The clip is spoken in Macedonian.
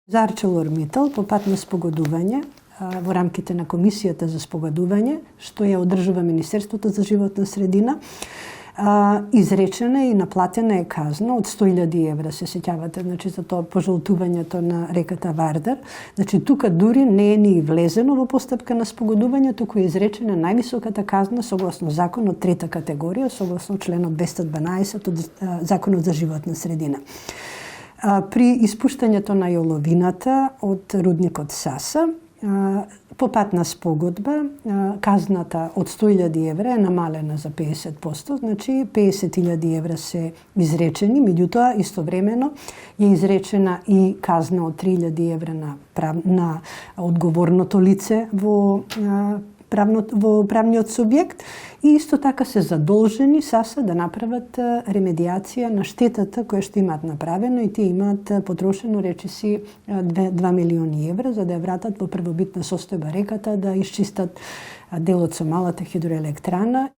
За ArcelorMittal по пат на спогодување во рамките на Комисијата за спогодување, што ја одржува Министерството за животна средина, изречена и наплатена е казна од 100.000 евра, се сеќавате, значи за тоа пожолтувањето на реката Вардар. Значи тука дури не е ни влезено во постапка на спогодување, туку е изречена највисоката казна согласно закон од трета категорија, согласно членот 212 од Законот за животна средина. При испуштањето на јоловината од рудникот Саса, по пат на спогодба, казната од 100.000 евра е намалена за 50%, значи 50.000 евра се изречени, меѓутоа истовремено е изречена и казна од 3.000 евра на одговорното лице во правниот субјект и исто така се задолжени Саса да направат ремедиација на штетата која што имаат направено и тие имаат потрошено речиси 2 милиони евра за да ја вратат во првобитна состојба реката, да исчистат делот со малата хидроелектрана.